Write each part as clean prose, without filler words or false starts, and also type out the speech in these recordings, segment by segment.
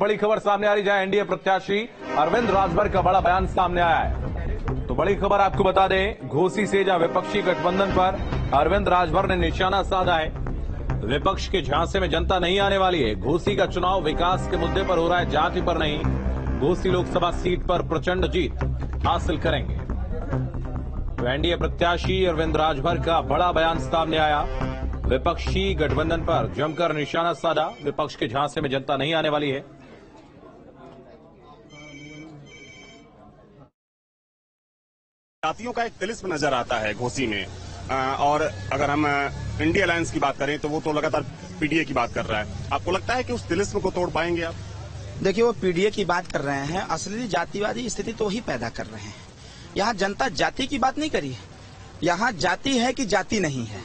बड़ी खबर सामने आ रही, जहां एनडीए प्रत्याशी अरविंद राजभर का बड़ा बयान सामने आया है। तो बड़ी खबर आपको बता दें, घोसी से जहां विपक्षी गठबंधन पर अरविंद राजभर ने निशाना साधा है। विपक्ष के झांसे में जनता नहीं आने वाली है। घोसी का चुनाव विकास के मुद्दे पर हो रहा है, जाति पर नहीं। घोसी लोकसभा सीट पर प्रचंड जीत हासिल करेंगे। तो एनडीए प्रत्याशी अरविंद राजभर का बड़ा बयान सामने आया। विपक्षी गठबंधन पर जमकर निशाना साधा। विपक्ष के झांसे में जनता नहीं आने वाली है। जातियों का एक तिलिस्म नजर आता है घोसी में। और अगर हम इंडिया अलायंस की बात करें तो वो तो लगातार पीडीए की बात कर रहा है। आपको लगता है कि उस तिलिस्म को तोड़ पाएंगे आप? देखिए, वो पीडीए की बात कर रहे हैं, असली जातिवादी स्थिति तो वही पैदा कर रहे हैं। यहाँ जनता जाति की बात नहीं करी है, यहाँ जाति है कि जाति नहीं है।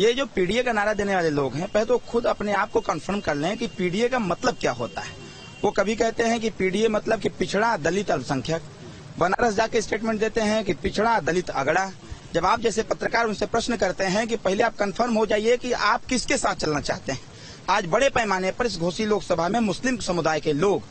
ये जो पीडीए का नारा देने वाले लोग हैं, पहले तो खुद अपने आप को कंफर्म कर लें कि पीडीए का मतलब क्या होता है। वो कभी कहते हैं कि पीडीए मतलब कि पिछड़ा दलित अल्पसंख्यक, बनारस जाके स्टेटमेंट देते हैं कि पिछड़ा दलित अगड़ा। जब आप जैसे पत्रकार उनसे प्रश्न करते हैं कि पहले आप कंफर्म हो जाइए कि आप किसके साथ चलना चाहते हैं। आज बड़े पैमाने पर इस घोसी लोकसभा में मुस्लिम समुदाय के लोग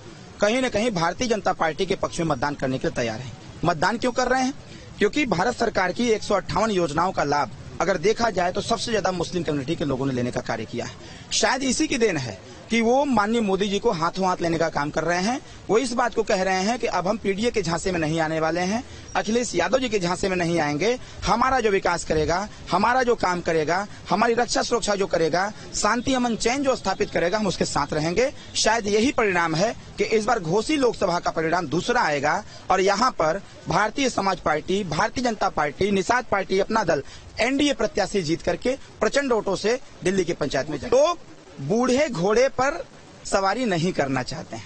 कहीं न कहीं भारतीय जनता पार्टी के पक्ष में मतदान करने के लिए तैयार हैं। मतदान क्यों कर रहे हैं? क्योंकि भारत सरकार की 158 योजनाओं का लाभ अगर देखा जाए तो सबसे ज्यादा मुस्लिम कम्युनिटी के लोगों ने लेने का कार्य किया है। शायद इसी की देन है कि वो माननीय मोदी जी को हाथों हाथ लेने का काम कर रहे हैं। वो इस बात को कह रहे हैं कि अब हम पीडीए के झांसे में नहीं आने वाले हैं, अखिलेश यादव जी के झांसे में नहीं आएंगे। हमारा जो विकास करेगा, हमारा जो काम करेगा, हमारी रक्षा सुरक्षा जो करेगा, शांति अमन चैन जो स्थापित करेगा, हम उसके साथ रहेंगे। शायद यही परिणाम है कि इस बार घोसी लोकसभा का परिणाम दूसरा आएगा और यहाँ पर Bharatiya Samaj party, Bharatiya Janata party, Nishad party, अपना दल एनडीए प्रत्याशी जीत करके प्रचंड वोटों से दिल्ली की पंचायत में जाए। तो बूढ़े घोड़े पर सवारी नहीं करना चाहते हैं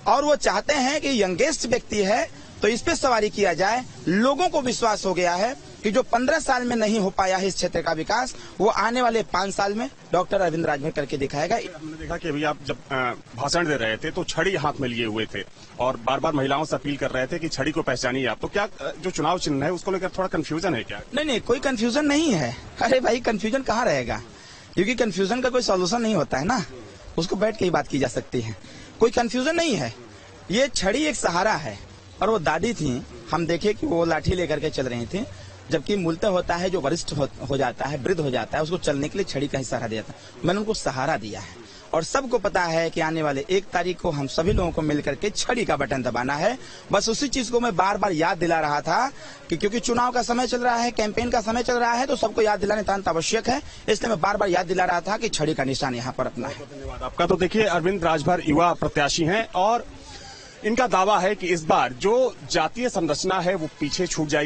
और वो चाहते हैं कि यंगेस्ट व्यक्ति है तो इस पे सवारी किया जाए। लोगों को विश्वास हो गया है कि जो 15 साल में नहीं हो पाया है इस क्षेत्र का विकास, वो आने वाले 5 साल में डॉक्टर अरविंद राजभर करके दिखाएगा। हमने देखा कि अभी आप जब भाषण दे रहे थे तो छड़ी हाथ में लिए हुए थे और बार बार महिलाओं से अपील कर रहे थे कि छड़ी को पहचानिए आप। तो क्या जो चुनाव चिन्ह है उसको लेकर थोड़ा कंफ्यूजन है क्या? नहीं, कोई कंफ्यूजन नहीं है। अरे भाई, कंफ्यूजन कहाँ रहेगा? क्योंकि कंफ्यूजन का कोई सॉल्यूशन नहीं होता है ना, उसको बैठ के ही बात की जा सकती है। कोई कंफ्यूजन नहीं है। ये छड़ी एक सहारा है और वो दादी थी, हम देखे कि वो लाठी लेकर के चल रही थी, जबकि मूलतः होता है जो वरिष्ठ हो जाता है, वृद्ध हो जाता है, उसको चलने के लिए छड़ी का ही सहारा दिया था। मैंने उनको सहारा दिया है और सबको पता है कि आने वाले 1 तारीख को हम सभी लोगों को मिलकर के छड़ी का बटन दबाना है। बस उसी चीज को मैं बार बार याद दिला रहा था कि क्योंकि चुनाव का समय चल रहा है, कैंपेन का समय चल रहा है, तो सबको याद दिलाने तुरंत आवश्यक है। इसलिए मैं बार बार याद दिला रहा था कि छड़ी का निशान यहाँ पर अपना है। धन्यवाद आपका। तो देखिए, अरविंद राजभर युवा प्रत्याशी हैं और इनका दावा है कि इस बार जो जातीय संरचना है वो पीछे छूट जाएगी।